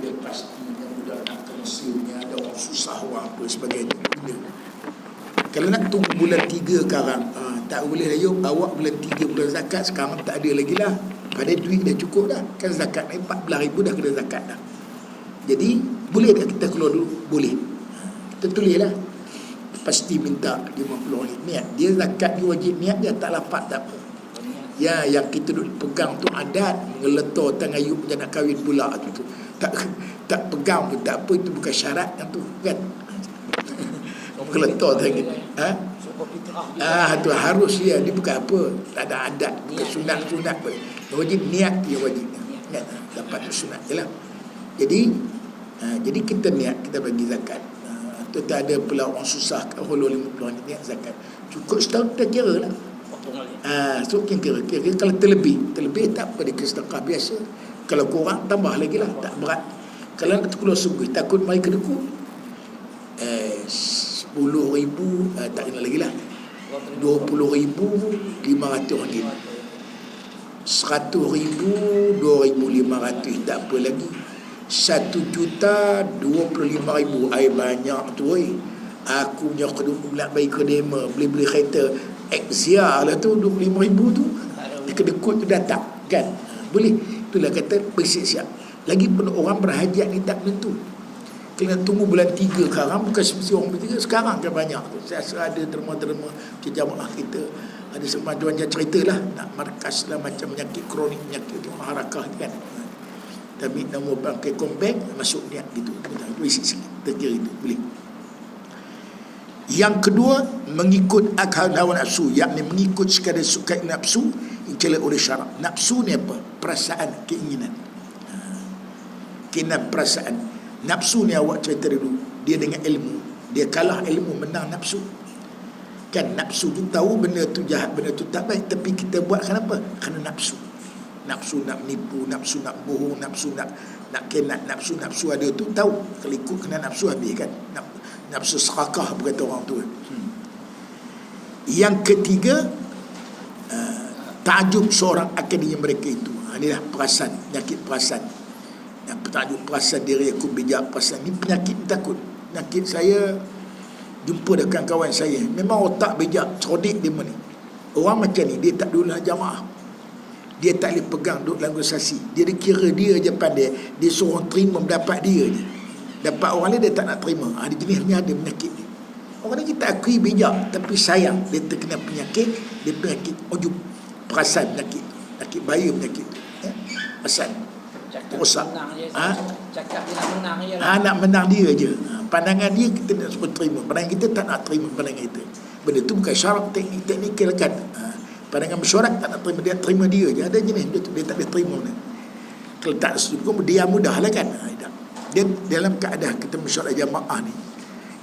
dia pastinya budak nak ke Mesirnya ada orang susah orang apa sebagainya. Kalau nak tunggu bulan 3 sekarang, tak boleh lah. Yuk, awak bulan 3 bulan zakat, sekarang tak ada lagi lah. Pada duit dah cukup dah. Kan zakat naik 14,000 dah kena zakat dah. Jadi boleh tak kita keluar dulu? Boleh. Kita tulis lah, pasti minta 50 ringgit niat. Dia zakat dia wajib niat, dia tak lapat tak apa. Ya, yang kita duduk pegang tu adat ngeletor tangan ayub dia nak kahwin pula tu. Tak pegang pun tak apa, itu bukan syarat yang tu kan. Ngeletor tangan. Tu harus dia bukan apa, tak ada adat, bukan sunat pun. Wajib niat dia wajib. Niat dapat sunat jelah. Jadi kita niat, kita bagi zakat. Tu tak ada pula orang susah kat hulu 50 niat zakat. Cukup setahun kita kira lah. So kira kalau terlebih tak apa, dia sedekah biasa. Kalau kurang tambah lagi lah, tak berat. Kalau nak keluar sungguh takut mereka dekut 10,000 tak kena lagi lah, 20,500 ringgit, 100,000 2,500 tak apa lagi, 1,25,000 banyak tu. Aku punya nak bagi kedema beli kereta Exia lah tu 25,000 tu, dia kedekut tu datang kan, boleh. Itulah kata bersiap-siap. Lagi pun orang berhajat ni tak menentu. Kena tunggu bulan 3 sekarang, bukan semesti orang bertiga. Sekarang kan banyak. Saya rasa ada derma-derma jemaah kita, ada semacam cerita lah, nak markas lah macam penyakit kronik, penyakit harakah kan. Tapi nama bangkai kombeng masuk niat gitu. Isi sikit, terkira itu boleh. Yang kedua, mengikut akal hawa nafsu, yakni mengikut sekadar suka nafsu yang dicela oleh syarak. Nafsu ni apa? Perasaan, keinginan. Keinginan, perasaan. Nafsu ni awak cerita dulu, dia dengan ilmu, dia kalah ilmu, menang nafsu. Kan nafsu tu tahu benda tu jahat, benda tu tak baik, tapi kita buat kenapa? Kerana nafsu. Nafsu nak menipu, nafsu nak bohong, nafsu nak kenat, nafsu ada tu tahu. Kalau ikut kena nafsu habis kan. Nafsu serakah berkata orang tu. Yang ketiga, takjub seorang akan diri mereka itu. Inilah perasan, penyakit perasan. Yang takjub perasan diri aku bijak, perasan ni penyakit takut. Penyakit saya jumpa dengan kawan saya, memang otak bijak, cerdik dia ni. Orang macam ni dia tak dulu jamaah. Dia tak boleh pegang duduk dalam organisasi. Dia kira dia je pandai, dia suruh terima mendapat dia je. Dapat orang lain dia tak nak terima. Dia jenis ni ada penyakit ni. Orang ni kita akui bijak, tapi sayang dia terkena penyakit, dia penyakit ujub, perasan penyakit, penyakit bahaya penyakit tu. Perasan rosak. Cakap dia nak menang je lah. Nak menang dia je. Pandangan dia kita nak semua terima, pandangan kita tak nak terima pandangan kita. Benda tu bukan syarat teknikal kan. Pandangan mesyuarat tak nak terima, dia terima dia je. Ada jenis dia tak boleh terima ni. Kalau tak setuju dia mudah lah kan. Dia dalam keadaan kita mesyuarat jamaah ni,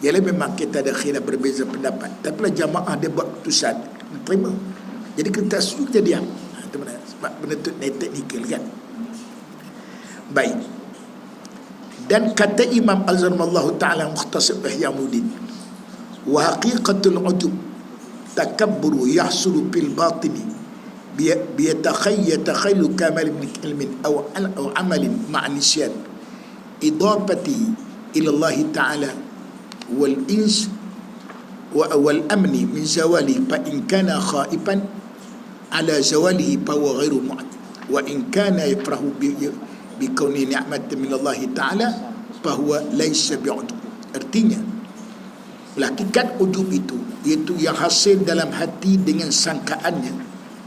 ialah memang kita ada khilaf berbeza pendapat, tapi lah jamaah dia buat keputusan terima. Jadi kita setuju, kita diam. Itu benar. Sebab benda tu teknikal kan. Baik. Dan kata Imam Al-Zarmallahu ta'ala Mukhtasar Ihyamuddin, wa haqiqatul ujub takabburu yahsulu fil batini biyatakhayylu kamal min ilmin aw amalin ma'a nisyan idafati ila Allah ta'ala wal ins wal amni min zawali fa in kana khaifan ala zawalihi fa huwa ghairu mu'ad wa in kana yafrahu bi kauni ni'matin min Allah ta'ala fa huwa laysa bi'udub. Artinya hakikat ujub itu iaitu yang hasil dalam hati dengan sangkaannya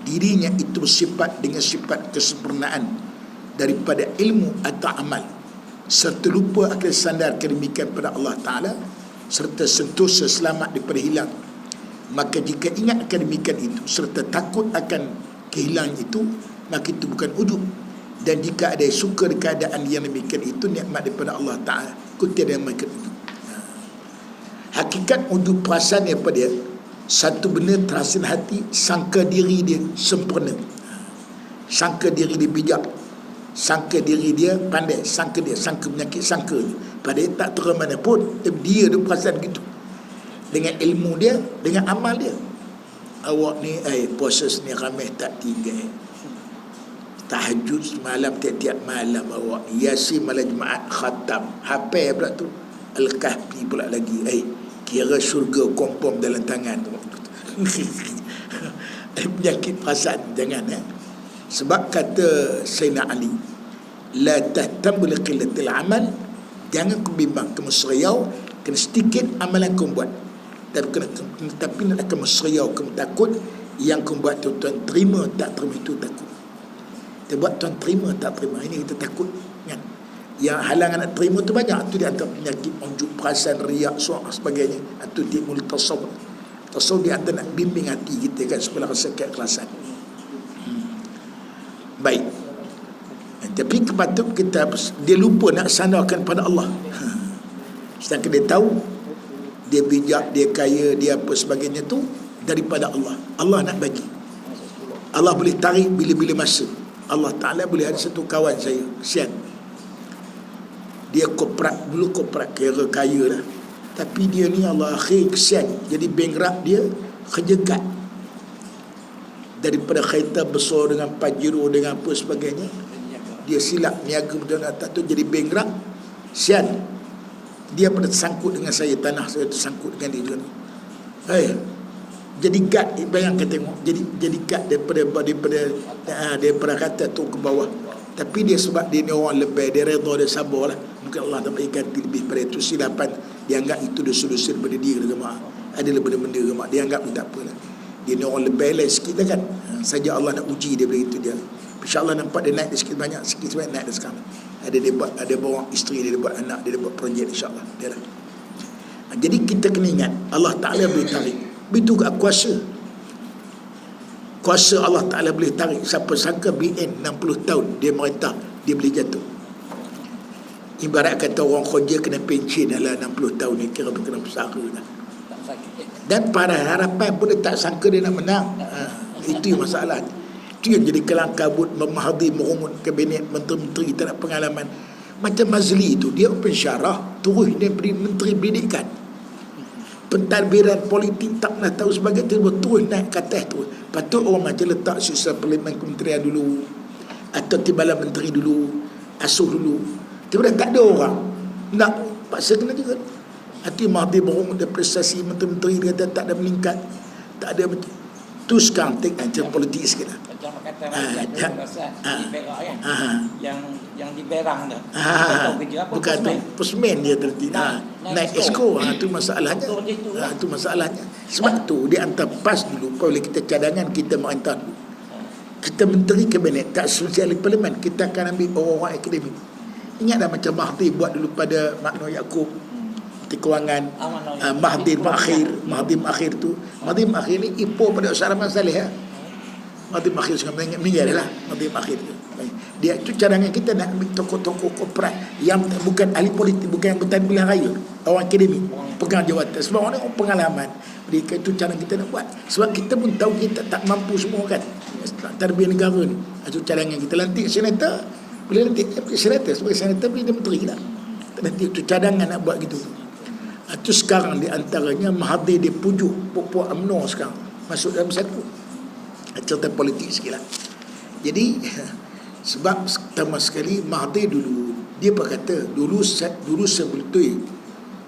dirinya itu bersifat dengan sifat kesempurnaan daripada ilmu atau amal, serta lupa akan sandar kedemikian pada Allah Ta'ala, serta sentosa selamat daripada hilang. Maka jika ingat akan demikian itu serta takut akan kehilangan itu, maka itu bukan ujub. Dan jika ada suka di keadaan yang demikian itu nikmat daripada Allah Ta'ala, kau tiada yang makan ujub. Hakikat ujub perasaan ni apa dia? Satu benda terhasil hati, sangka diri dia sempurna, sangka diri dia bijak, sangka diri dia pandai, sangka penyakit sangka ni. Padahal tak terang mana pun, tapi dia perasaan gitu. Dengan ilmu dia, dengan amal dia. Awak ni, proses ni ramai tak tinggal. tahajud semalam tiap-tiap malam awak, Yasin malam Jumaat khatam, hafal pula tu, Al-Kahfi pula lagi. Kira syurga kompom dalam tangan tu. Penyakit perasaan jangan Sebab kata Sayyidina Ali, la tahtamul qillatil amal, jangan kau bimbang, kamu seriau kena sedikit amalan kau buat, tapi nak kamu seriau, kamu takut yang kau buat tu Tuan terima tak terima, itu takut. Kita buat Tuan terima tak terima, ini kita takut kan. Yang halangan nak terima tu banyak, tu dia antara penyakit unjuk perasaan, riak, suara sebagainya. Itu dia mula tasawuf. Tasawuf dia antara nak bimbing hati kita kan supaya rasa keikhlasan. Baik. Tapi kepatut kita, dia lupa nak sandarkan pada Allah. Sedangkan dia tahu dia bijak, dia kaya, dia apa sebagainya tu daripada Allah. Allah nak bagi. Allah boleh tarik bila-bila masa. Allah Ta'ala boleh ada satu kawan saya, kesian, dia koprak, dulu koprak kira kaya lah, tapi dia ni Allah akhir kesian, jadi bankrupt, dia kerja kad daripada kereta besar dengan Pajero dengan apa sebagainya, dia silap niaga betul atas tu, jadi bankrupt, kesian. Dia pernah tersangkut dengan saya, tanah saya tersangkut dengan dia juga. Jadi guard, bayangkan tengok, jadi guard daripada kata tu ke bawah. Tapi dia sebab dia ni orang lebih, dia redha, dia sabar lah. Mungkin Allah tak berikan lebih pada itu. Silapan dia anggap itu dosa-dosa daripada dia ke mak. Ada benda-benda ke mak, dia anggap tak apalah. Dia ni orang lebih lain sikit lah kan. Saja Allah nak uji dia begitu dia. InsyaAllah nampak dia naik sikit banyak, sikit sebanyak naik dah sekarang. Dia bawa isteri dia, buat anak dia, buat projek, insyaAllah dia lah. Jadi kita kena ingat Allah Ta'ala boleh tarik. Begitu juga kuasa Allah Ta'ala boleh tarik. Siapa sangka BN 60 tahun dia merintah, dia boleh jatuh. Ibarat kata orang kerja kena pencen dalam 60 tahun ni, kira kena bersara dah. Dan pada harapan pun dia tak sangka dia nak menang. Itu masalah. Itu yang jadi kelang kabut, memahadi merumut kabinet, menteri-menteri tak ada pengalaman. Macam Mazli tu, dia pensyarah, terus dia beri menteri pendidikan, pentadbiran politik tak pernah tahu sebagai terus naik ke atas tu. Patut orang macam letak sisa parlimen kementerian dulu, atau timbalan menteri dulu, asuh dulu. Tiba-tiba tak ada orang nak, paksa kena juga. Hati Mahdi berumur dia prestasi menteri-menteri dia kata tak ada meningkat, tak ada tu sekarang macam politik sikit lah. Macam kata di Perak kan, yang di Berang dah, bukan tu pusmen dia terhenti naik esko. Tu masalahnya. Tu masalahnya. Sebab tu dia hantar PAS dulu, boleh kita cadangan, kita merintah dulu, kita menteri kabinet tak selesai parlimen, kita akan ambil orang-orang akademik. Ingatlah macam Mahdi buat dulu pada Makno Yaakob, Kewangan, Mahdi Makhir tu. Mahdi Makhir ni ipo pada Ustaz Rahman Saleh. Mahdi Makhir sekarang meninggal lah. Mahdi Makhir tu, dia itu cadangan kita nak ambil tokoh-tokoh korporat yang bukan ahli politik, bukan yang bertahan pilihan raya, orang akademik, pegang jawatan. Sebab orang pengalaman. Mereka itu cara kita nak buat. Sebab kita pun tahu kita tak mampu semua kan, tarbiyah negara ni. Itu cadangan kita. Lantik senator, boleh lantik senator, sebagai senator boleh dia menteri lah. Nanti itu cadangan nak buat gitu. Itu sekarang di antaranya Mahathir dia pujuk puak UMNO sekarang masuk dalam satu cerita politik sikit lah. Jadi sebab pertama sekali Mahathir dulu dia berkata dulu sebetulnya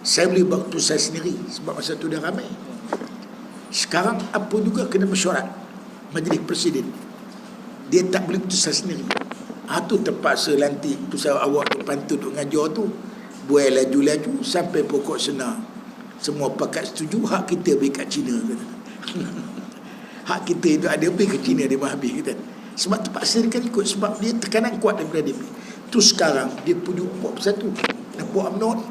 saya boleh buat keputusan sendiri sebab masa tu dah ramai. Sekarang apa juga kena mesyuarat Majlis Presiden, dia tak boleh keputusan sendiri. Tu terpaksa lantik pusat awak depan tu duk ngajar tu, buai laju-laju sampai pokok senar. Semua pakat setuju, hak kita beri kat Cina kata. Hak kita itu ada beri ke Cina, dia habis kata. Sebab terpaksa dia kan ikut, sebab dia tekanan kuat daripada DP. Tu sekarang dia pujuk buat persatu. Dan buat UMNO ni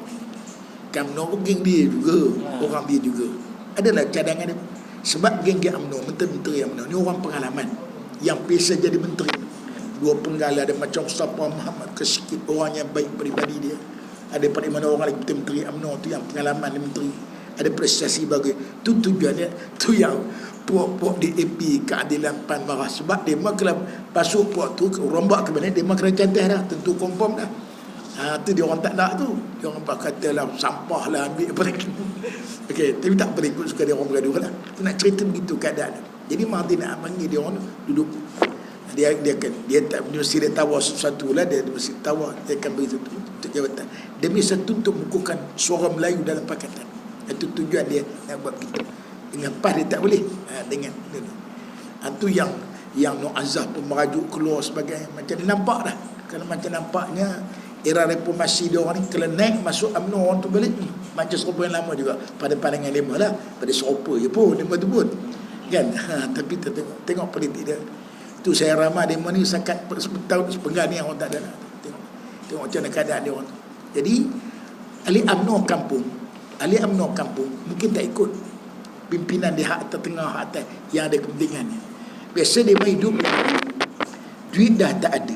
kan UMNO geng dia juga, orang dia juga. Adalah cadangan dia. Sebab geng-geng UMNO, menteri-menteri UMNO ni orang pengalaman yang biasa jadi menteri. Dua penggal, ada macam Mustafa Muhammad, kesikit orang yang baik peribadi dia. Ada pada mana orang lagi menteri UMNO tu yang pengalaman dia menteri, ada prestasi bagus. Tu tujuannya, tu yang puak-puak DAP keadilan PAN marah. Sebab dia memang kalau pasuk puak tu rombak ke mana, dia memang kena cantik dah, tentu confirm dah. Tu dia orang tak nak tu. Dia orang kata lah sampah lah, ambil apa lagi. Okey, tapi tak boleh ikut suka dia orang bergaduh lah. Tu nak cerita begitu keadaan. Jadi Mahathir nak panggil dia orang duduk. Dia tak mesti dia tawar sesuatu lah, dia mesti tawar, dia akan beri satu untuk jabatan demi satu untuk mengukuhkan suara Melayu dalam pakatan. Itu tujuan dia nak buat gitu. Dengan PAS dia tak boleh, dengan itu yang Muazzah pun merajuk keluar sebagainya. Macam dia nampak dah, kalau macam nampaknya era reformasi dia orang ni kalau naik masuk UMNO orang tu balik macam serupa yang lama juga pada pandangan dia lah, pada serupa je pun dia tu pun kan. Tapi tengok politik dia tu. Saya ramai dia ni sakat sepenggal ni orang tak ada nak tengok macam mana keadaan dia orang tu. Jadi ahli UMNO kampung mungkin tak ikut pimpinan di hak tengah hak atas yang ada kepentingannya. Biasa dia hidup, duit dah tak ada,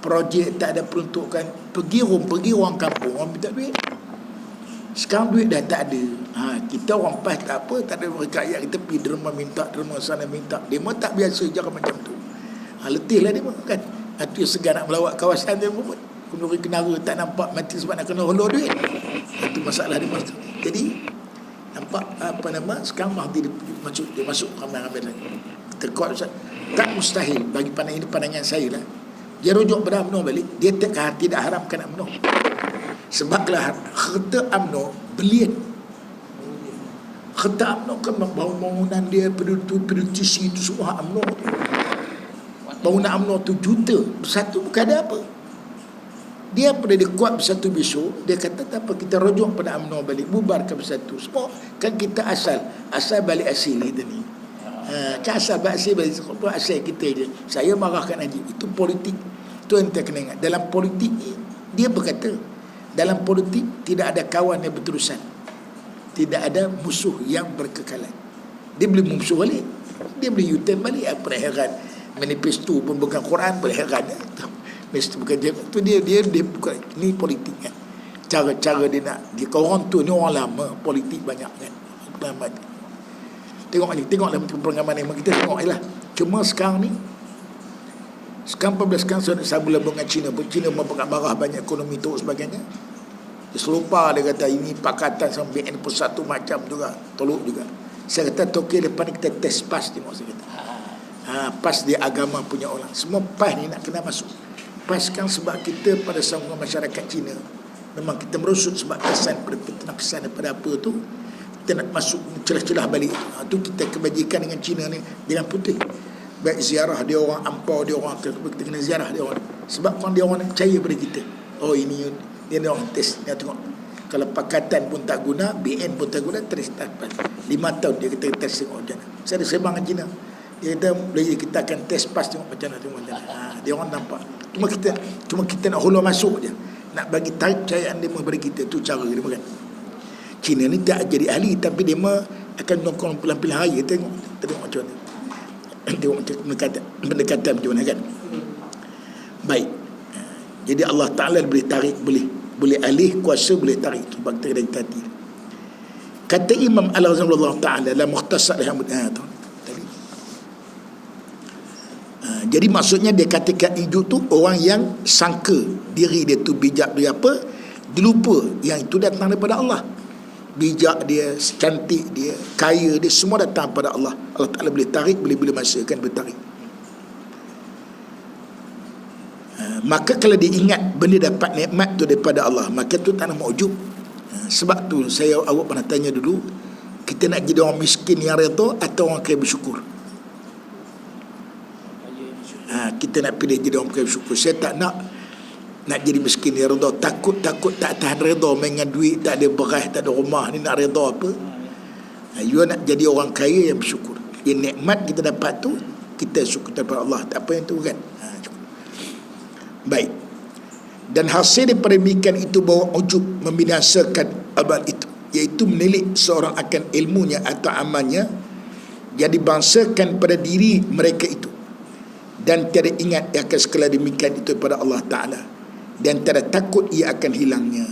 projek tak ada peruntukan, pergi orang kampung, orang minta duit. Sekarang duit dah tak ada. Kita orang PAS tak apa, tak ada rakyat kita pergi derma minta, derma sana minta. Dia pun tak biasa cara macam tu. Letih lah dia pun kan. Itu yang segan nak melawat kawasan dia pun. Kenduri kenara tak nampak mati sebab nak kena hulur duit. Itu masalah dia. Jadi nampak sekarang Mahdi dia masuk ramai-ramai lagi. Terkuat Ustaz. Tak mustahil bagi pandangan saya lah. Dia rujuk pada UMNO balik, dia tidak haramkan UMNO. Sebablah harta UMNO belian. Harta UMNO kan bangunan dia, pedutisi itu semua UMNO. Bangunan UMNO tu juta bersatu, bukan ada apa. Dia pada dia kuat bersatu besok, dia kata tak apa, kita rujuk pada UMNO balik, bubarkan bersatu. Semua kan kita asal balik asil kita ni. Asal kita je. Saya marahkan Najib. Itu politik. Itu yang kita kena ingat. Dalam politik dia berkata, dalam politik tidak ada kawan yang berterusan, tidak ada musuh yang berkekalan. Dia boleh musuh balik, dia boleh U-turn balik. Apa heran, manifesto pun bukan Quran, boleh heran. Manifesto bukan itu dia bukan. Ini politik kan. Cara-cara dia nak orang tu ni orang lama politik banyak kan. Tengok dalam pengalaman yang kita tengok lah. Cuma sekarang 14 sekarang saya boleh dengan China pun. China marah banyak ekonomi teruk sebagainya. Dia selupa, dia kata ini pakatan sama BN pun satu macam juga, tolok juga. Saya kata okey, lepas ni kita test PAS tengok. Saya kata PAS dia agama punya orang. Semua PAS ni nak kena masuk. PAS kan sebab kita pada sambungan masyarakat Cina memang kita merosot sebab kesan daripada apa tu. Kita nak masuk celah-celah balik. Itu kita kebajikan dengan Cina ni, dengan putih. Baik ziarah dia orang, ampau dia orang, kita kena ziarah dia orang. Sebab kan dia orang percaya pada kita. Oh ini dia orang test. Dia tengok kalau pakatan pun tak guna, BN pun tak guna, terus tak 5 tahun dia kata test tengok macam mana. Saya ada sembang dengan Cina. Dia kata kita akan test PAS tengok macam mana, tengok macam mana. Dia orang nampak. Cuma kita nak hulur masuk je. Nak bagi tarik percayaan dia kepada kita. Itu cara dia kan. Cina ni tak jadi ahli, tapi dia akan nongkrong pilihan raya. Tengok macam mana. Tengok macam pendekatan macam mana kan. Baik. Jadi Allah Ta'ala boleh tarik, boleh alih kuasa, boleh tarik. Itu bak tarik tadi. Kata Imam Al-Ghazali Allah Ta'ala dalam Mukhtasar jadi maksudnya dia katakan hidup tu orang yang sangka diri dia tu bijak dia apa, dia lupa yang itu datang daripada Allah. Bijak dia, cantik dia, kaya dia, semua datang pada Allah. Allah Ta'ala boleh tarik, boleh masa kan bertarik. Maka kalau dia ingat benda dapat nikmat tu daripada Allah, maka tu tak nak ujub. Sebab tu awak pernah tanya dulu, kita nak jadi orang miskin yang redha atau orang kaya bersyukur? Kita nak pilih jadi orang kaya bersyukur. Saya tak nak jadi miskin yang redha. Takut tak tahan redha dengan duit, tak ada beras, tak ada rumah ni, nak redha apa? You nak jadi orang kaya yang bersyukur. Yang nikmat kita dapat tu, kita syukur kepada Allah. Tak apa yang tu kan. Baik. Dan hasil daripada demikian itu bahawa ujub membinasakan amal itu, iaitu menilik seorang akan ilmunya atau amalnya, jadi bangsakan pada diri mereka itu, dan tiada ingat ia akan sekala demikian itu pada Allah Ta'ala, dan tiada takut ia akan hilangnya.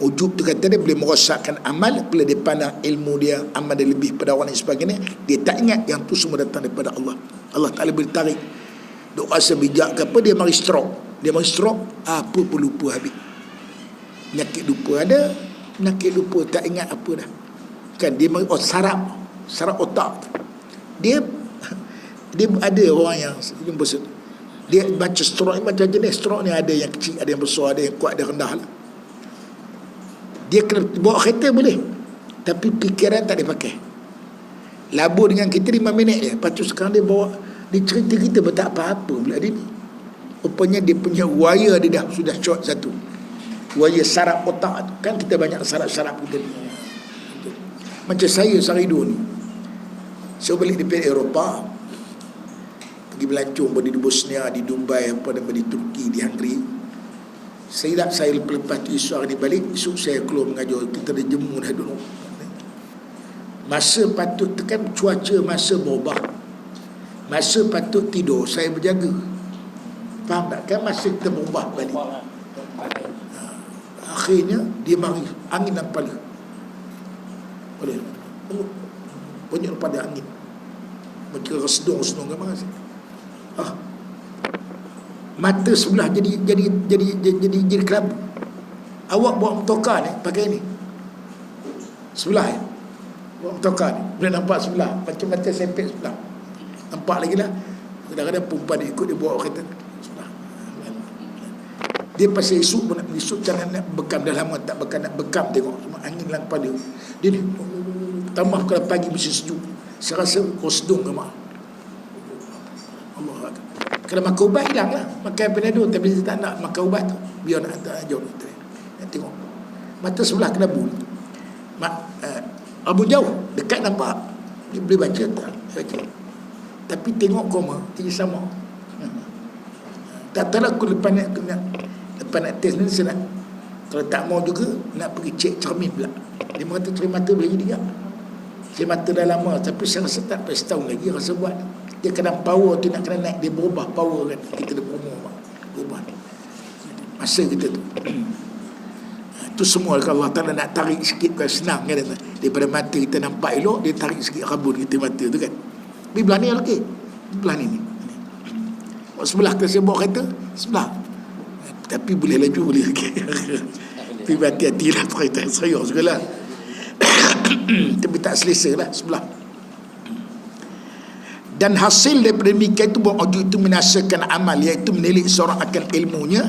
Ujub tu kata dia boleh merosakkan amal bila dia pandang ilmu dia, amal dia lebih pada orang dan sebagainya. Dia tak ingat yang tu semua datang daripada Allah. Allah Ta'ala boleh tarik. Duk rasa bijak ke apa, dia mari stroke. Dia mari stroke, apa pun lupa habis. Penyakit lupa ada, penyakit lupa tak ingat apa dah. Kan dia mari sarap otak. Dia Dia ada orang yang jumpa dia baca stroke ni, macam jenis stroke ni ada yang kecil, ada yang besar, ada yang kuat, ada yang rendah lah. Dia kena bawa kereta boleh, tapi fikiran tak dia pakai. Labu dengan kita 5 minit je. Lepas tu sekarang dia bawa, dia cerita kita tak apa-apa pula dia ni. Rupanya dia punya wire dia dah sudah short satu, wire saraf otak tu. Kan kita banyak saraf-saraf kita ni. Macam saya Saridu ni, saya balik di Eropah, pergi melancong di Bosnia, di Dubai, apa nama, di Turki, di Hungary. Saya lepas tu esok hari balik, esok saya keluar mengajar. Kita dah jemu dah dulu. Masa patut tekan cuaca, masa berubah, masa patut tidur, saya berjaga. Faham tak? Kan masa kita berubah balik. Akhirnya dia mari angin dalam kepala. Boleh banyak pada angin, macam resedung ke mana sih. Mata sebelah jadi kelabu. Awak bawa motoka ni pakai ni sebelah ya. Bawa motoka ni boleh nampak sebelah, macam mata sempit sebelah. Nampak lagi lah. Kadang-kadang perempuan dia ikut, dia bawa kereta sebelah. Dia pasal esok pun nak esok, jangan nak bekam. Dah lama tak bekam, nak bekam, tengok semua angin dalam kepala dia ni. Tambah kalau pagi mesti sejuk, saya rasa kosdung ke mak. Allah, kalau makan ubat hilang lah, makan Panadol, tapi saya tak nak makan ubat tu, biar nak jauh. Nak tengok mata sebelah kelabu. Abu jauh, dekat nampak, dia boleh baca tak? Baca. Tapi tengok koma, dia sama. Tak tahu aku lepas nak test ni, saya nak, kalau tak mau juga nak pergi cek cermin pula. Dia mengata cermin mata boleh juga. Cermin mata dah lama, tapi saya rasa tak sampai setahun lagi rasa buat. Dia kena power tu, nak kena naik, dia berubah power kan. Kita dah berubah masa kita tu. Itu semua kalau Allah Ta'ala nak tarik sikit kan senang kan, daripada mata kita nampak elok, dia tarik sikit rambut kita mata tu kan. Tapi belah ni okey, belah ni sebelah kita saya bawa kereta sebelah, tapi boleh laju, boleh okey. Tapi hati-hatilah kereta saya segala. Tapi tak selesa lah sebelah. Dan hasil daripada demikian itu, bahawa itu menasakan amal, iaitu menilik seorang akan ilmunya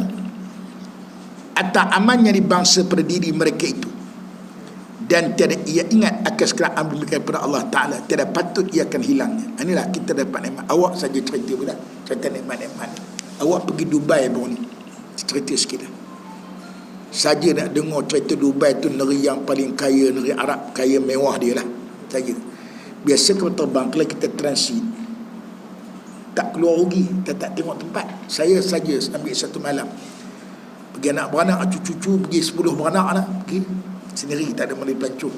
atau amalnya di bangsa pada diri mereka itu, dan tiada ia ingat akan sekalian amal demikian kepada Allah Ta'ala, tiada patut ia akan hilangnya. Inilah kita dapat nikmat. Awak saja cerita pula, cerita nikmat-nikmat. Awak pergi Dubai baru ni, cerita sikit lah. Saja nak dengar cerita Dubai tu negeri yang paling kaya, negeri Arab kaya, mewah dia lah saja. Biasa kalau terbang, kalau kita transit tak keluar rugi, kita tak tengok tempat. Saya saja ambil satu malam, pergi anak beranak, cucu-cucu, pergi 10 beranak lah, pergi sendiri, tak ada malay pelancong.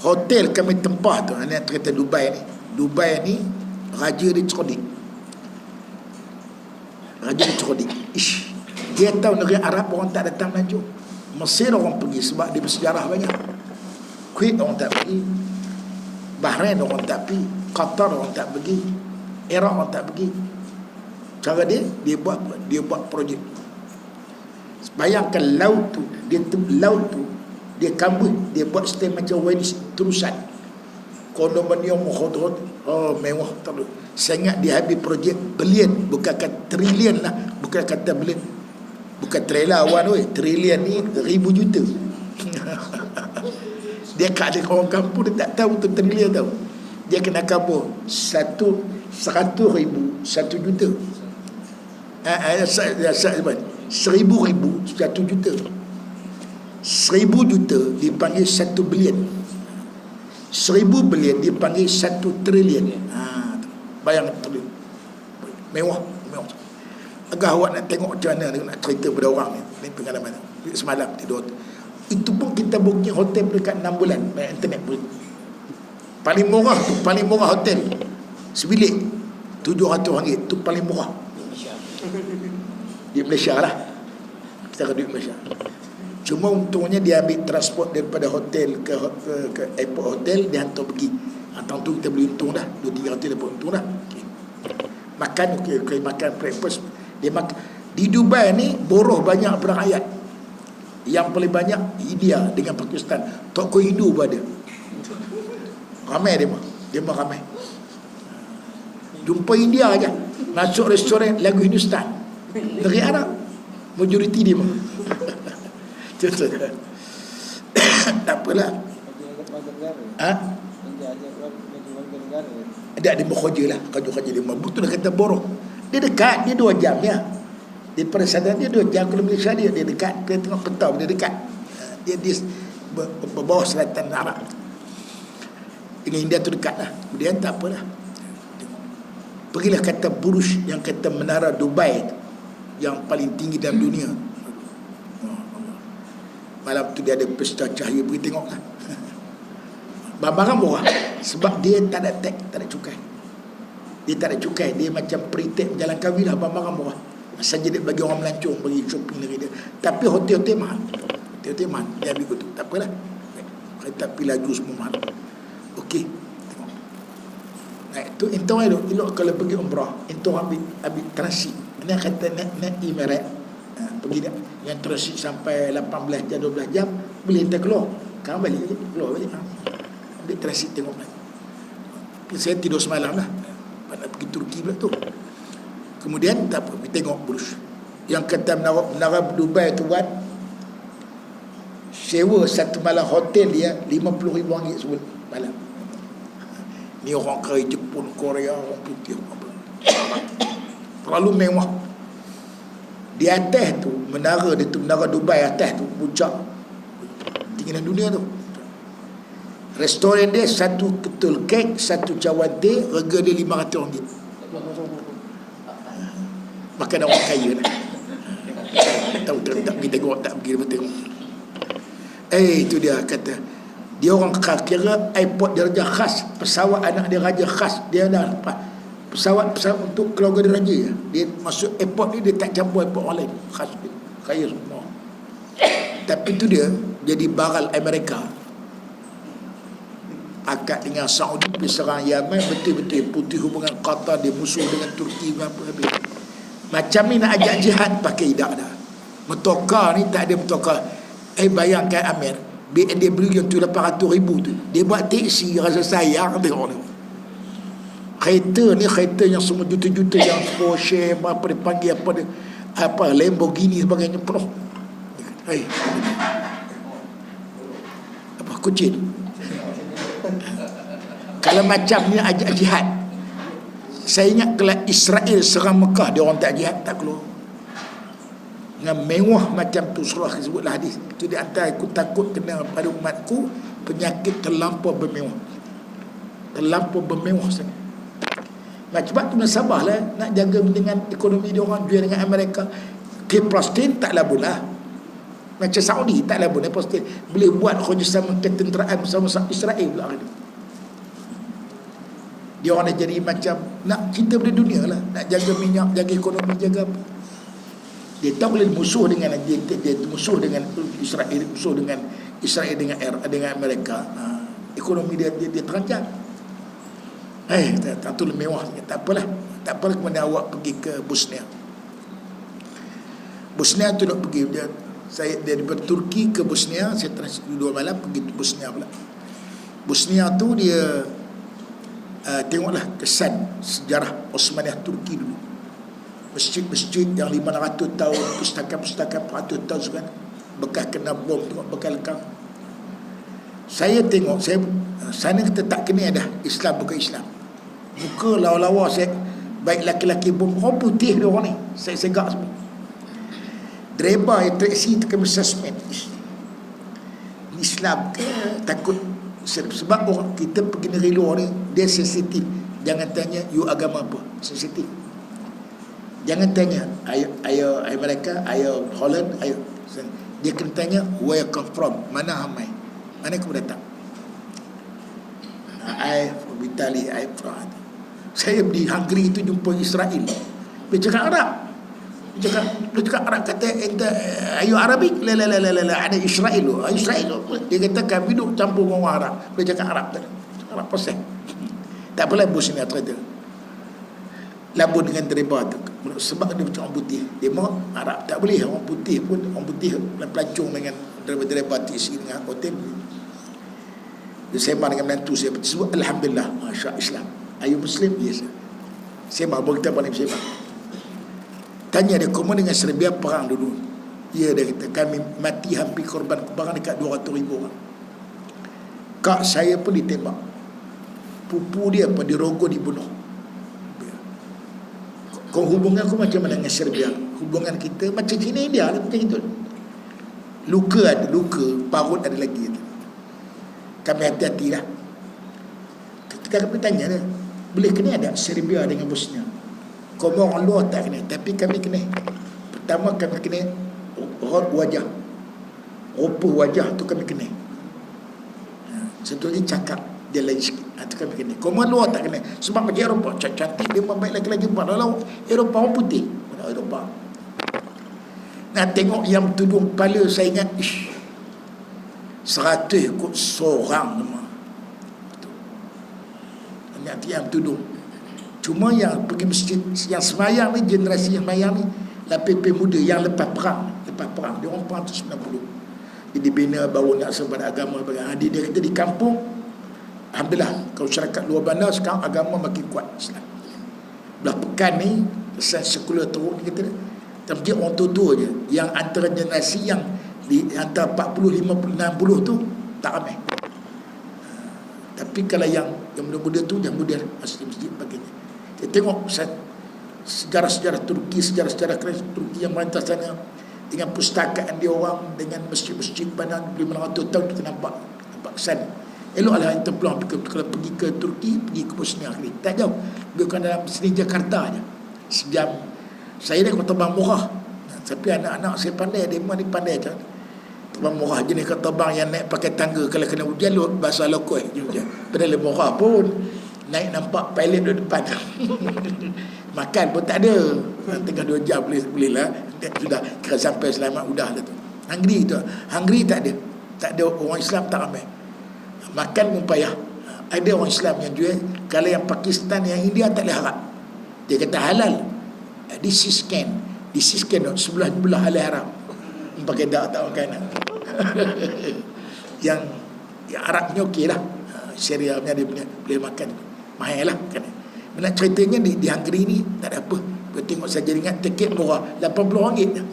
Hotel kami tempah tu, ini cerita Dubai ni. Dubai ni raja dia cerdik. Ish, dia tahu negeri Arab orang tak datang pelancong. Mesir orang pergi sebab dia bersejarah banyak. Kuwait orang tak pergi, Bahrain orang tak pergi, Qatar orang tak pergi, Iraq orang tak pergi. Cara dia buat projek. Bayangkan laut tu, dia kambut, dia buat sistem macam Venice terusan. Kondominium khudrat, mewah terus. Saya ingat dia habis projek bilion, bukan kata trilion lah, bukan kata bilion. Bukan trailer awan weh, trilion ni 1,000 juta. Dia kat ada orang kampung, dia tak tahu tu trilion tahu. Dia kena kabur 100,000, 1 juta. 1,000, 1 juta. 1,000 juta dipanggil 1 bilion. 1,000 bilion dipanggil 1 trilion. Bayang trilion. Mewah. Agak awak nak tengok macam mana, nak cerita pada orang ni pengalaman semalam tidur. Itu pun kita booking hotel dekat 6 bulan main internet pun. Paling murah hotel sebilik RM700 tu paling murah di Malaysia lah. Kita duit Malaysia. Cuma untungnya dia ambil transport daripada hotel ke airport hotel, dia hantar pergi. Hantar tu kita beli untung dah, 200-300 dapat untung dah. Okay. Makan makan breakfast. Dia makan di Dubai ni boroh banyak perang rakyat. Yang paling banyak India dengan Pakistan. Tokoh Hindu pun ada. Ramai dia mah ramai. Jumpa India aja. Masuk restoran lagu Hindustan. Negeri Arab. Majoriti dia. Contoh. Tak apalah. Ha? Dia bekerja lah. Kerja dia. Betul kata Borong. Dia dekat. Dia 2 jam ya. Dia pada sadar dia 2 jam. Kalau Malaysia dia dekat. Dia tengok peta. Dia dekat. Dia bawah selatan Arab. Dengan India tu dekat lah. Kemudian tak apalah. Pergilah kata Burj, yang kata menara Dubai, yang paling tinggi dalam dunia. Malam tu dia ada pesta cahaya. Pergi tengok lah. Barang murah. Sebab dia tak ada tax, tak ada cukai. Dia tak ada cukai. Dia macam pre-tax jalan kahwin lah. Barang murah. Saja dia bagi orang melancong, bagi shopping negeri dia. Tapi hotel-hotel mahal. Hotel-hotel mahal. Dia ambil tu. Tak apalah. Tapi laju semua mahal. Okey. Tengok. Nah, itu entah elok kalau pergi umrah. Entah ambil transit. Ini kata nak Emirat. Pergi dah. Yang transit sampai 18 jam, 12 jam. Boleh entah keluar. Sekarang balik. Keluar balik. Ambil transit tengok lagi. Saya tidur semalam lah. Nak pergi Turki pula tu. Kemudian tak apa, kita tengok Burj. Yang kata menara Dubai tu buat sewa satu malam hotel dia RM50,000 sebulan malam. Ni orang kaya Jepun, Korea, orang putih, terlalu mewah. Di atas tu menara dia tu, menara Dubai atas tu puncak tinggi dalam dunia tu. Restoran dia satu ketul kek, satu cawan teh, harga dia RM500. Makan orang kaya lah. Tahu tak pergi tengok, tak pergi tengok. Itu dia kata. Dia orang kira airport dia raja khas, pesawat anak dia raja khas. Dia ada pesawat untuk keluarga dia raja. Dia masuk airport ni dia tak campur airport orang lain. Khas dia. Kaya semua. Tapi tu dia jadi baral Amerika. Akad dengan Saudi pergi serang Yaman, betul-betul putih hubungan Qatar, dia musuh dengan Turki apa habis. Macam ni nak ajak jihad pakai idak dah. Motokar ni tak ada motokar. Bayangkan Amir, BMW yang tu 800,000 tu, dia buat teksi rasa sayang tengok ni. Kereta ni kereta yang semua juta-juta, yang Porsche apa dipanggil apa Lamborghini sebagainya penuh. Apa kucing. Kalau macam ni ajak jihad. Saya ingat kalau Israel serang Mekah, dia orang tak jihad, tak keluar. Dengan mewah macam tu, surah sebutlah hadis. Itu di antara aku takut kena pada umatku penyakit terlampau bermewah. Terlampau bermewah sangat. Sebab tu sabar lah nak jaga dengan ekonomi dia orang, jual dengan Amerika. Palestin tak labun lah. Macam Saudi tak labun lah Palestin. Boleh buat kerjasama ketenteraan bersama Israel pula ni. Dia orang nak jadi macam nak kita pada dunia lah, nak jaga minyak, jaga ekonomi, jaga apa. Dia tak boleh musuh dengan dia musuh dengan Israel, musuh dengan Israel dengan Amerika. Ekonomi dia terancam. Tak tu mewah. Tak apalah kemudian awak pergi ke Bosnia. Bosnia tu nak pergi saya dari Turki ke Bosnia, saya transit 2 malam pergi ke Bosnia pula. Bosnia tu dia tengoklah kesan sejarah Osmaniyah Turki dulu. Masjid-masjid yang 500 tahun, pustakaan-pustakaan 400 tahun sekarang, bekas kena bom, tengok bekas lekang. Saya tengok, sana kita tak kena dah Islam bukan Islam. Muka lawa-lawa saya, baik laki-laki bom, orang putih dia orang ni, saya segak semua. Driver yang taksi tu kami suspend. Islam ke takut, sebab orang kita pergi negeri luar ni dia sensitif. Jangan tanya you agama apa, sensitif. Jangan tanya ayo Amerika, ayo Holland, ayo. Dia kena tanya where you come from, mana hamai, mana kamu datang. I from Italy, I from. Saya di Hungary itu jumpa Israel. Dia cakap Arab. Dia cakap Arab, kata ayo Arabik, la ada Israel. Dia kata kami duduk campur dengan orang Arab. Dia cakap Arab tadi. Arab pasal. Tak apalah Bosnia trader. Labur dengan driver tu. Sebab dia macam orang putih. Dia mau Arab tak boleh. Orang putih pun, orang putih pelancong dengan driver taksi dengan hotel. Dia sembang dengan menantu saya. Sebut Alhamdulillah, Masya Islam. Are you Muslim? Yes. Sembang, baru kita pandai bersembang. Tanya dia, kamu dengan Serbia perang dulu? Ya, dia kata, kami mati hampir korban perang dekat 200,000 orang. Kak saya pun ditembak, pupu dia pun dirogoh, dibunuh. Kau hubungan aku macam mana dengan Serbia? Hubungan kita macam China India lah, macam itu. Luka ada, luka parut ada lagi. Kami hati-hatilah. Kita kami tanya dia, boleh kena tak Serbia dengan Bosnia? Kau orang luar tak kena, tapi kami kena. Pertama kami kena wajah, rupa wajah tu kami kena. Satu lagi cakap dia lain sikit, itu kami kena. Kau orang luar tak kena. Sebab macam Eropah cantik, dia baik lagi-lagi. Padahal Eropah orang putih, Eropah. Nak tengok yang tudung kepala, saya ingat 100 kot seorang memang. Nanti yang tudung. Cuma yang pergi masjid, yang semayang ni, generasi yang semayang ni, LPP muda yang lepas perang. Dia orang perang tu 90. Dia dibina baru nak sepada agama. Dia kata di kampung, alhamdulillah, kalau masyarakat luar bandar sekarang agama makin kuat Islam. Belah pekan ni, pesan sekular teruk ni kata, tapi orang tua-tua je, yang antara generasi yang di antara 40, 50, 60 tu tak ramai. Tapi kalau yang muda-muda tu, yang muda masjid-masjid bagainya. Saya tengok sejarah-sejarah Turki, sejarah-sejarah Turki yang merintah sana, dengan pustakaan dia orang, dengan masjid-masjid pada 500 tahun, kita nampak kesan. Eloklah yang terpeluang kalau pergi ke Turki, pergi ke Bosnia, tak jauh, bukan dalam sini Jakarta je, sejam. Saya ni terbang murah, tapi anak-anak saya pandai, dia memang pandai je. Terbang murah jenis terbang yang naik pakai tangga, kalau kena hujan bahasa lokoi je. Padahal murah pun naik nampak pilot di depan. Makan pun tak ada, tengah 2 jam boleh lah, sudah kira sampai selamat, udah lah tu. Hungary tak ada orang Islam tak ramai. Makan pun payah. Ada orang Islam yang jual. Kalau yang Pakistan, yang India tak boleh harap, dia kata halal. This is can sebelah halal haram, pakai dak tak makan. yang Arabnya okey lah, Syariahnya dia punya boleh makan, mahal lah kan. Nak ceritanya di Hungary ni tak ada apa. Kita tengok saja, ingat tiket murah RM80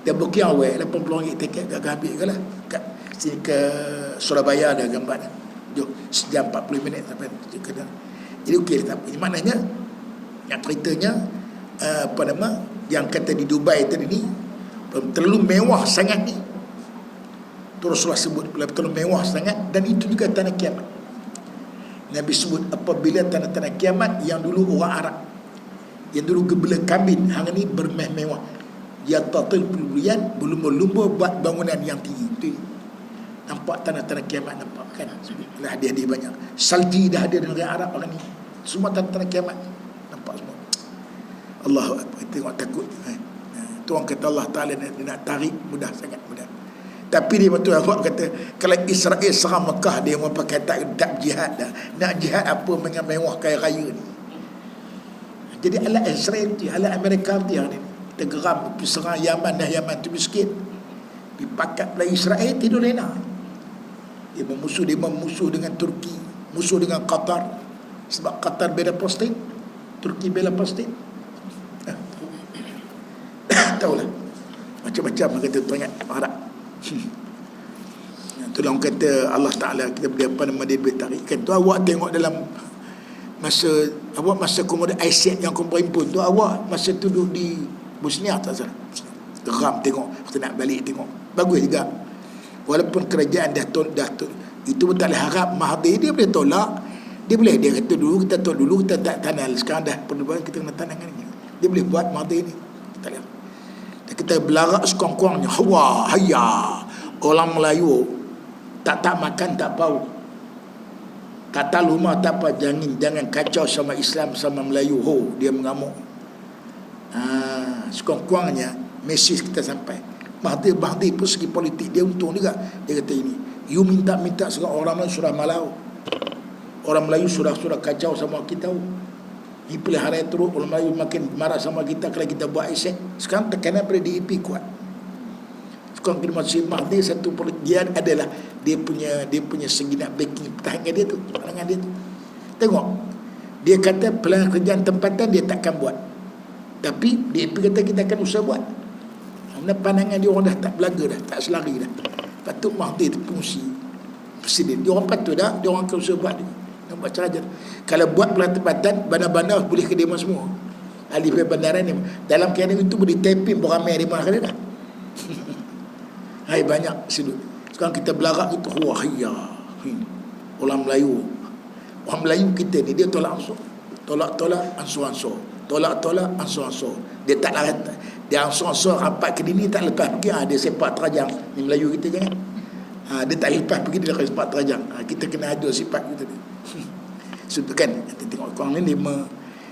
dia booking awal RM80 tiket, gagah habis ke lah. Kat sini ke Surabaya ada gambar ni, jom sejam 40 minit sampai kena. Jadi okey tak apa. Maknanya yang ceritanya apa nama yang kata di Dubai tadi ni terlalu mewah sangat ni, Rasulullah sebut terlalu mewah sangat, dan itu juga tanda kiamat. Nabi sebut apabila tanda-tanda kiamat, yang dulu orang Arab, yang dulu gebela kambing, hari ni bermewah. Ya tatil puluyan, berlumba-lumba buat bangunan yang tinggi. Itu nampak tanda-tanda kiamat, nampak kan? Dah hadiah banyak. Salji dah ada dari Arab hari ni. Semua tanda-tanda kiamat nampak semua. Allahu Akbar. Tengok takut. Tu orang kata Allah Ta'ala nak tarik mudah, sangat mudah. Tapi dia betul awak kata, kalau Israel serang Mekah, dia mau pakai tak jihad dah. Nak jihad apa dengan mewah kaya raya ni. Jadi alat Israel tu, alat Amerika tu yang ni. Kita geram, pergi serang Yaman, dah Yaman tu miskin. Pergi pakat pula Israel, tidur lena. Dia memusuh dengan Turki, musuh dengan Qatar. Sebab Qatar bela Palestin, Turki bela Palestin. Tahulah. Macam-macam kata teringat Arab. Itulah orang kata Allah Ta'ala, kita boleh apa nama dia boleh tarikkan tu. Awak tengok dalam masa kemudian ISIS yang kamu berimpun tu, awak masa tu duduk di Bosnia tak salah, geram tengok, kita nak balik tengok, bagus juga. Walaupun kerajaan dah itu pun tak boleh harap Mahathir dia boleh tolak. Dia boleh, dia kata dulu kita tolak dulu, kita tak tanal, sekarang dah perlu buat, kita kena tanam ni. Dia boleh buat Mahathir ni, kita lihat. Kita belarak sekurang-kurangnya, hawa haya, orang Melayu tak makan tak bau, kata rumah tak apa, jangan kacau sama Islam sama Melayu. Dia mengamuk. Sekurang-kurangnya mesej kita sampai. Mahathir pun segi politik dia untung juga. Dia kata ini, you minta sekarang orang Melayu surah malau, orang Melayu surah kacau sama kita. Ini pelihara teruk, orang Melayu makin marah sama kita kalau kita buat aset. Sekarang tekanan pada DAP kuat. Sekarang kita masih Mahathir satu politik dia adalah dia punya segi nak backing pertahanan dia tu, pandangan dia tu. Tengok Dia kata pekerjaan tempatan dia takkan buat, tapi DAP kata kita akan usaha buat. Mana pandangan dia orang dah tak belaga dah, tak selari dah. Patut Mahathir fungsi presiden. Dia orang patut dah, dia orang akan usaha buat dia. Nak buat cara je. Kalau buat pelan tempatan, bandar-bandar boleh ke demo semua. Ahli bandaran ni dalam keadaan itu boleh taping beramai di mana dah. Hai banyak sudut. Sekarang kita belarak itu wahya. Orang Melayu kita ni dia tolak ansur. Tolak ansur. Tolak ansur. Dia tak larat. Dia ansur rapat ke dini tak lepas pergi. Dia sepak terajang. Ni Melayu kita jangan. Dia tak lepas pergi dia sepak terajang. Kita kena ada sifat kita ni. Sudut kan. Kita tengok korang ni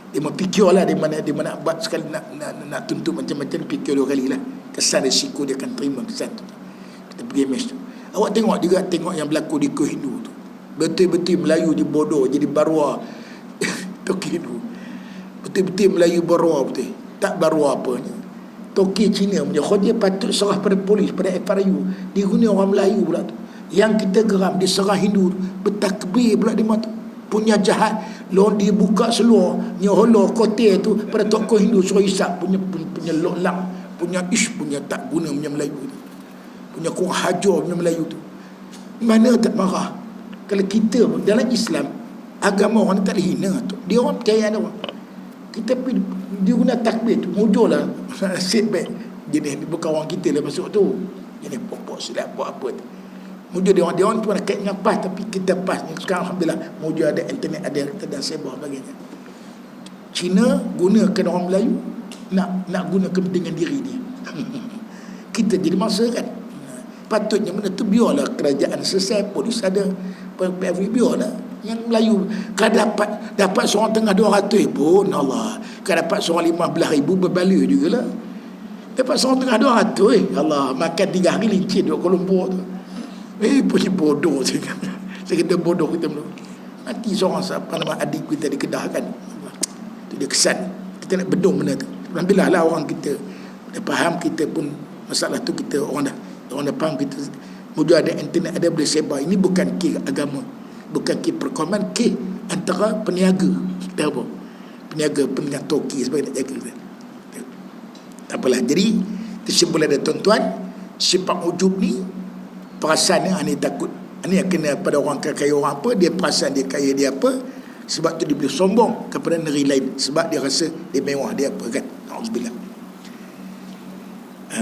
dia fikir lah dia mana nak buat sekali nak tuntut macam-macam, fikir 2 kali lah. Kesan risiko dia akan terima kesan tu. Kita pergi mes tu. Awak tengok yang berlaku di Kuala Hindu tu. Betul-betul Melayu dia bodoh jadi barua. Toki Hindu. Betul-betul Melayu barua betul. Tak barua apa ni. Toki Cina punya dia patut serah pada polis, pada FRU. Dia guna orang Melayu pula tu. Yang kita geram dia serah Hindu, bertakbir pula dia mata. Punya jahat lawan dia buka seluar nyaholo kote tu pada tokoh Hindu suruh isap punya lolang punya punya tak guna punya Melayu tu, punya kurang hajar punya Melayu tu. Mana tak marah kalau kita dalam Islam agama orang tak dihina tu, dia orang percaya ada orang kita dia guna takbir tu mujurlah setback jenis bukan orang kita lah masuk tu jenis pokok silap buat apa tu. Mujur dia orang tu nak kait dengan pas, tapi kita pas ni sekarang alhamdulillah mujur ada internet, ada dan sebagainya sebagainya. Cina gunakan orang Melayu nak guna kepentingan diri dia. Kita jadi masa kan. Patutnya benda tu biarlah kerajaan selesai, polis ada, PFV biarlah. Yang Melayu kalau dapat seorang tengah 200 pun Allah. Kalau dapat seorang 15,000 berbala jugalah. Dapat seorang tengah 200 Allah makan 3 hari lincin duduk Kuala Lumpur tu. Punya bodoh saya kata bodoh kita belum mati seorang siapa nama adik kita di Kedah kan. Tu dia kesan kita nak bedung benda tu. Alhamdulillah lah orang kita dah faham, kita pun masalah tu kita orang dah faham, kita mujur ada internet, ada boleh sebar. Ini bukan kes agama, bukan kes perkauman, kes antara peniaga kita apa peniaga toki sebagai nak jaga kita. Tak apalah, jadi tersimpul ada tuan-tuan, sifat ujub ni perasaan ni takut ni kena pada orang kaya orang apa, dia perasan dia kaya dia apa, sebab tu dia boleh sombong kepada negeri lain sebab dia rasa dia mewah dia apa kan. Alhamdulillah.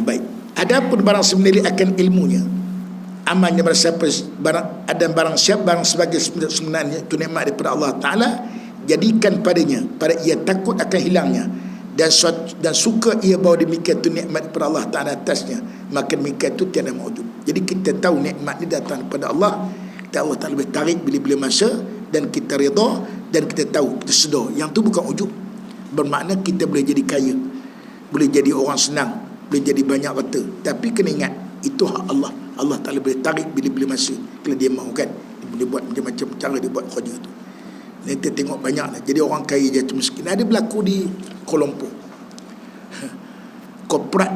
Baik, adapun barang sebenarnya akan ilmunya amalnya barang siap barang sebagai sebenarnya itu nikmat daripada Allah Ta'ala, jadikan padanya pada ia takut akan hilangnya dan suka ia bahawa demikian tu nikmat daripada Allah Ta'ala atasnya, maka demikian tu tiada maujud. Jadi kita tahu nikmat ni datang daripada Allah, Allah Ta'ala boleh tarik bila-bila masa, dan kita redha, dan kita tahu, kita sedar yang tu bukan ujub. Bermakna kita boleh jadi kaya, boleh jadi orang senang, boleh jadi banyak harta, tapi kena ingat itu hak Allah. Allah Ta'ala boleh tarik bila-bila masa kalau dia mahu kan. Dia boleh buat macam-macam cara dia buat kerja tu. Kita tengok banyak lah. Jadi orang kaya jatuh miskin. Ada berlaku di Kuala Lumpur. Korporat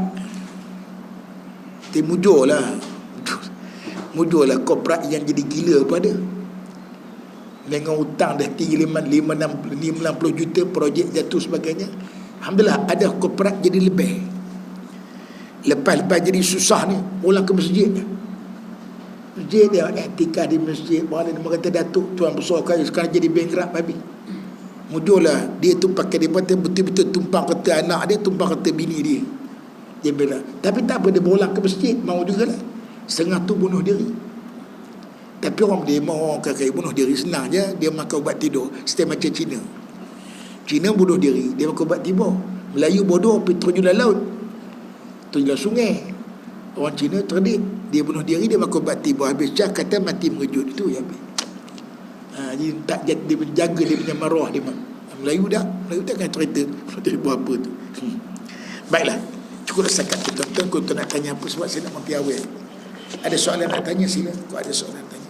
mujur lah korporat yang jadi gila pun ada. Dengan hutang dah 60 juta, projek jatuh sebagainya. Alhamdulillah ada korporat jadi lebih. Lepas jadi susah ni, pulang ke masjid dia iktikaf di masjid. Mana dia kata Datuk tuan besar kaya sekarang jadi bankrupt babi. Mujurlah dia tu pakai dia betul-betul tumpang kata anak dia, tumpang kata bini dia bela. Tapi tak apa, dia pulang ke masjid mau jugalah. Setengah tu bunuh diri. Tapi orang dia mau orang kaya bunuh diri senang je, dia makan ubat tidur. Setiap macam Cina bunuh diri, dia makan ubat tidur. Melayu bodoh pergi terjun laut, terjun sungai. Orang Cina cerdik, dia bunuh diri, dia makan ubat tidur. Habis cah kata mati mengejut, itu ya habis. Dia tak jadi, dia jaga dia punya maruah dia. Melayu takkan cerita dia buat apa tu. Baiklah, cukup setakat tu tuan-tuan. Kalau tuan nak tanya apa, sebab saya nak mati awal. Ada soalan nak tanya, sila. Kalau ada soalan nak tanya.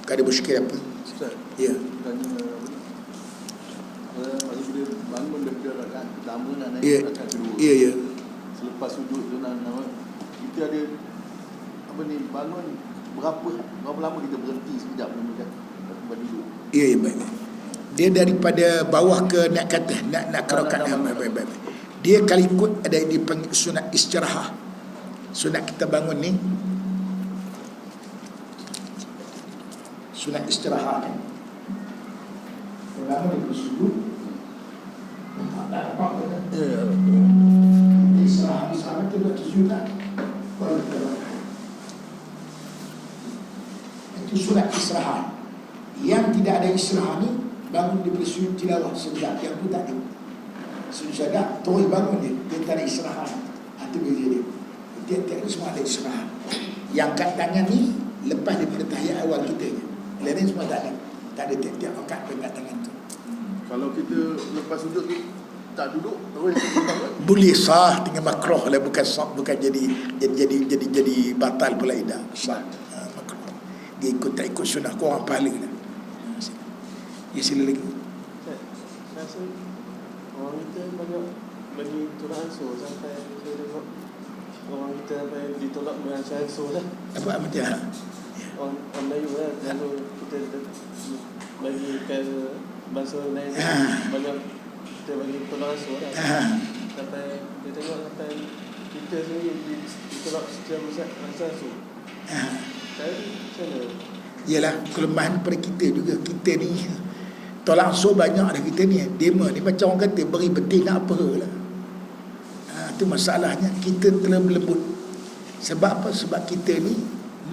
Kalau ada muskil apa? Ustaz, ya. Tanya masa bila bangun daripada rakaat pertama nak naik Ya. rakaat kedua. Ya. Selepas sujud tu nak kita ada bangun berapa lama kita berhenti sekejap tempat duduk. Ya, baik. Dia daripada bawah ke nak ke atas, nak ke rokat. Baik. Dia kalau ikut ada dipanggil sunat istirahah. Sunat kita bangun ni sunat istirahah kan. Bangun di sujud. Tak apa kan. Istirahah tu dah sunat. Itu sunat istirahah. Yang tidak ada istirahah ni bangun daripada sujud tilawah sebentar, yang tu tak ada. Sujud saja terus bangun dia tak ada istirahat. Itu beza dia. Tiap-tiap ni semua ada istirahat. Yang kat tangan ni lepas daripada tahiyat awal kita je. Lain semua tak ada. Tak ada tiap-tiap angkat kat tangan tu. Kalau kita lepas sujud tu tak duduk terus bangun. Boleh sah, tinggal makruh lah, bukan sah, bukan jadi batal pula ida. Sah. Makruh. Dia ikut tak ikut sunnah kau orang pahala lah. Ya, sila lagi. Saya rasa orang kita banyak bagi tolak ansur sampai saya tengok orang kita sampai ditolak beransur ansur lah. Apa macam? Orang Melayu lah, lalu kita bagi ke bangsa lain banyak kita bagi tolak ansur lah. Sampai dia tengok sampai kita sendiri ditolak secara besar ansur. Saya macam mana? Yalah, kelemahan pada kita juga. Kita ni tolak ansur banyak dah kita ni. Dema ni macam orang kata beri betin nak apa lah. Itu masalahnya. Kita telah berlembut. Sebab apa? Sebab kita ni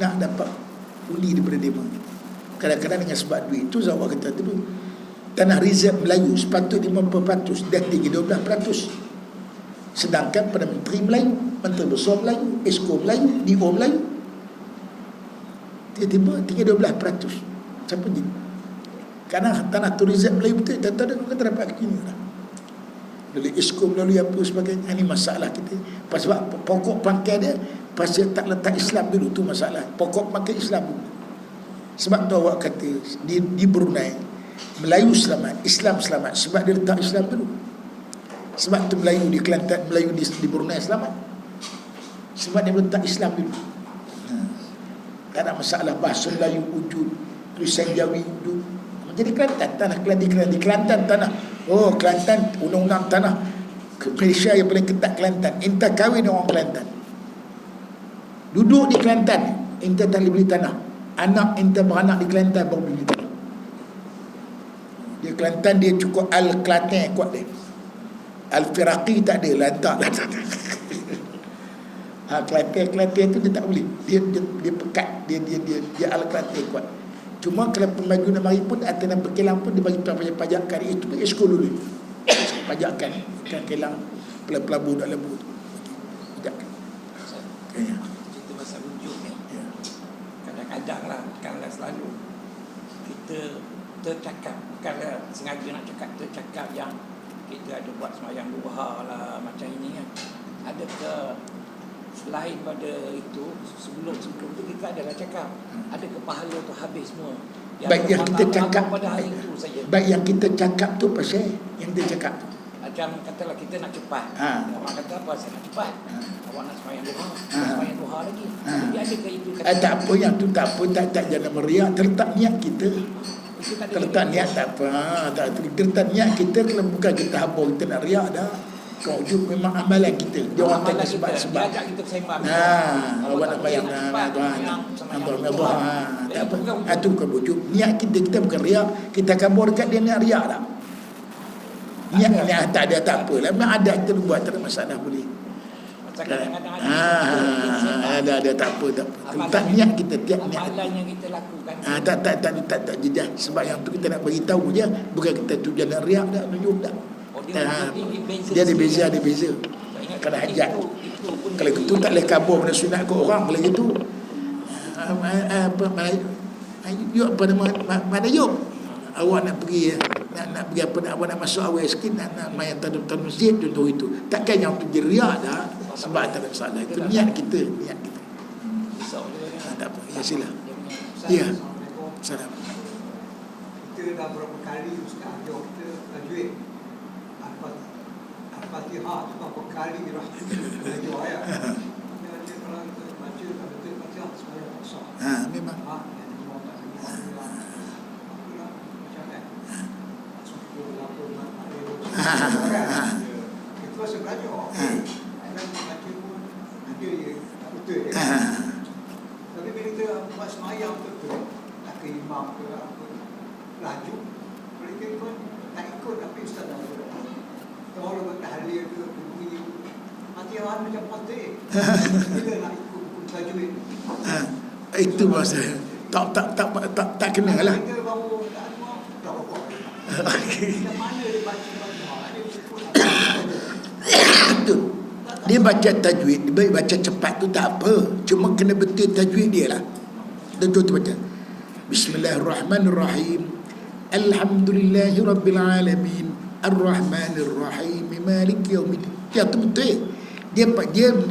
nak dapat uli daripada dema. Kadang-kadang dengan sebab duit. Itu Zawak kata tu. Tanah Rizal Melayu sepatut 50% dah tinggi 12%. Sedangkan pada Menteri Melayu, Menteri Besar Melayu, Esko Melayu, DO Melayu, tiba-tiba tinggi 12%. Siapa ni? Kerana tanah turizm Melayu betul, tak ada kita dapat kini lah. Melalui Esko, melalui apa sebagainya. Ini masalah kita. Sebab pokok pangkai dia pasal tak letak Islam dulu, tu masalah. Pokok pangkai Islam dulu. Sebab tu awak kata di Brunei Melayu selamat, Islam selamat sebab dia letak Islam dulu. Sebab tu Melayu di Kelantan, Melayu di Brunei selamat sebab dia letak Islam dulu. Tak ada masalah bahasa Melayu wujud, tulisan Jawi wujud. Jadi Kelantan, tanah Kelantan tanah. Oh, Kelantan, undang-undang tanah Malaysia yang paling ketat Kelantan. Inta kahwin orang Kelantan. Duduk di Kelantan, inta tak boleh beli tanah. Anak inta beranak di Kelantan baru beli tanah. Dia Kelantan, dia cukup Al-Kelantan kuat dia. Al-Firaqi tak ada, lantak lah. Kelantan tu dia tak boleh. Dia pekat, dia Al-Kelantan kuat. Cuma kalau pemajuan mari pun atas nama Kelang pun dia bagi pajakan itu pun esko dulu. Pajakan kan Kelang pelabuh dak lembu tu. Pajakan. Kita pasal wujud ni. Kadang-kadang lah, bukanlah selalu kita tercakap, bukanlah sengaja nak cakap, tercakap yang kita ada buat sembahyang duha lah macam ini kan. Adakah selain pada itu, sebelum tu kita adalah cakap adakah pahala tu habis semua baik yang kita cakap pada hari itu saja. Baik yang kita cakap tu pasal yang dia cakap tu. Macam katalah kita nak cepat. Awak kata apa, saya nak cepat. Awak nak sembahyang duha, sembahyang duha lagi. Jadi adakah itu kata Tak apa, yang tu tak apa, tak jangan meriak, terletak niat kita. Terletak niat tak apa. Terletak niat kita, kalau bukan kita habur kita nak riak dah. Kau wujud memang amalan kita. Dia orang tanya sebab-sebab. Dia ajak kita sembang. Awak nak bayang tak apa. Itu bukan wujud. Niat kita bukan riak. Kita kabur dekat dia nak riak tak. Niat tak ada, tak apalah. Memang ada kita buat, tak ada masalah boleh. Ada tak apa. Tentang niat kita, tiap niat. Amalan yang kita lakukan. Tak jedah. Sebab yang tu kita nak bagi tahu je. Bukan kita tu jalan riak tak, tunjuk tak. Dia ada beza. Kena hajat. Kalau gitu tak boleh kabur benda sunat ke orang. Kalau gitu yuk pada mana yuk awak nak pergi nak pergi apa, nak awak nak masuk awal sikit, nak main tanam masjid contoh itu. Takkan yang tu riak dah. Sebab tak ada masalah. Itu niat kita. Tak apa. Ya sila. Ya. Salam. Kita dah berapa kali Ustaz jawab kita tajwid Al-Fatihah tu berapa kali belajar ayat. Dia kalau kita baca Al-Fatihah sebenarnya tak sah. Memang. Itu masa belajar. Kadang baca pun ada je tak betul je. Tapi bila kita buat semayang betul, tak ke imam ke apa, laju, mereka pun tak ikut apa ustaz dah buat. Kalau buat tahlil ke, bunyi, mati orang macam potek. Bila nak ikut buku tajwid. Itu masa tak kena lah. Kita baru tak apa. Macam mana dia baca-baca, dia ikut Betul. Dia baca tajwid, dia baca cepat tu tak apa. Cuma kena betul tajwid dia lah. Betul tu baca. Bismillahirrahmanirrahim. Alhamdulillahirabbilalamin. Ar-Rahmanir-Rahim. Maliki yaumiddin. Dia tu betul. Dia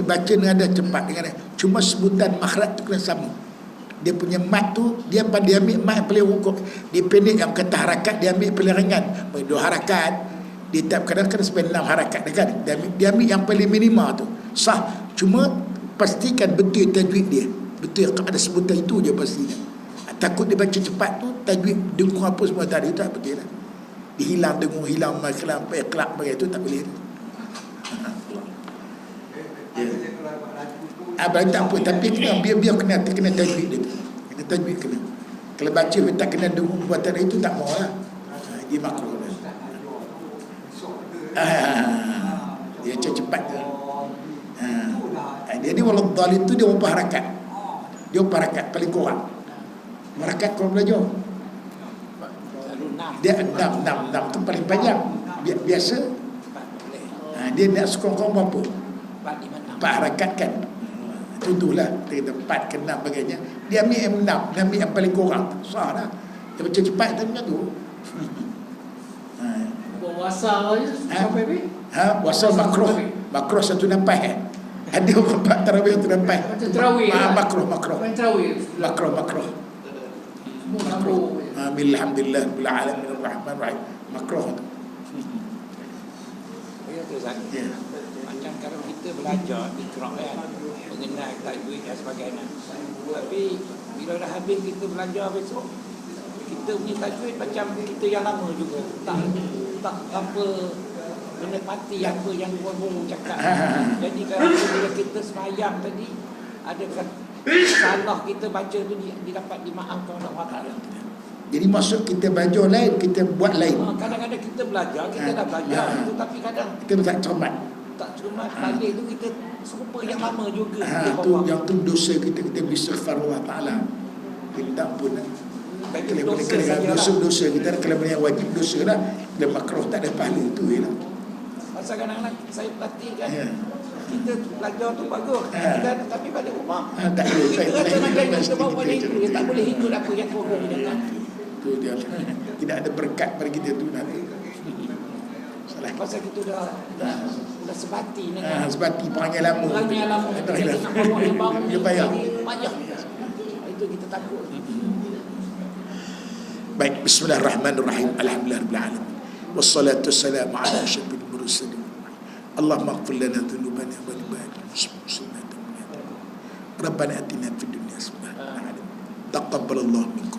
baca nada cepat dengan cuma sebutan makhraj tu kena sama. Dia punya mat tu dia ambil mat yang paling rukuk. Dia pendek yang kata harakat dia ambil paling ringan. 2 harakat. Dia tak kadang-kadang sampai 6 harakat kan. Dia ambil yang paling minima tu. Sah. Cuma pastikan betul tajwid dia. Betul ada sebutan itu je pastinya. Takut dia baca cepat tu tajwid dengung apa semua tadi tak betul lah. Dia hilang dengung, hilang maklam, iqlaq begitu tak boleh. Tak apa, tapi kena biar kena tajwid dia tu. Kena tajwid kena. Kalau baca tak kena dengung buatan itu tak mau lah. Dia makruh lah. Dia cepat tu. Dia ni walau dhalin tu dia 4 harakat. Dia 4 harakat paling kurang. Harakat kalau belajar. Dia 6 tu paling panjang. Biasa. Dia nak sekurang-kurang berapa? 4 harakat kan. Tentulah kita 4 ke 6 bagainya. Dia ambil yang 6, dia ambil yang paling kurang. Sah lah. Dia baca cepat tu macam tu. Wasal je sampai ni. Wasal makruh. Makruh satu nafas Ada orang buat tarawih satu nafas. Macam tarawih lah. Makruh. Macam tarawih. Makruh. Semua sambung. Alhamdulillah bil alamin arrahmanirrahim. Makruh tu. Ya tu Zat. Macam kalau kita belajar di Quran mengenai tajwid dan sebagainya. Tapi bila dah habis kita belajar besok, kita punya tajwid macam kita yang lama juga. Tak apa menikmati apa yang guru cakap. Jadi kalau bila kita semayang tadi, ada salah kita baca tu didapat dimaafkan oleh Allah Ta'ala. Jadi maksud kita belajar lain, kita buat lain. Kadang-kadang kita belajar, kita dah belajar itu, tapi kadang kita tak cermat. Tak cermat balik tu kita serupa yang lama juga. Yang tu dosa kita beristighfar Allah Ta'ala. Kita pun dosa kita kalau yang wajib dosa lah. Dan makruh tak ada pahala tu je lah. Pasal kadang-kadang saya perhatikan kita belajar tu bagus, tapi pada rumah tak kita rasa macam kita bawa pada itu, dia tak boleh ikut apa yang guru dia. Tu dia. Tidak ada berkat pada kita tu nanti. Salah. Pasal kita dah sebati dengan sebati perangai lama. Kita nak bawa yang baru ni payah. Itu kita takut. Baik, bismillahirrahmanirrahim. Alhamdulillahirabbil alamin. Wassalatu wassalamu ala asyrafil mursalin. Allahumma ighfir lana dhunubana wa li muslimin. Rabbana atina fid dunya hasanah. Taqabbalallahu minkum.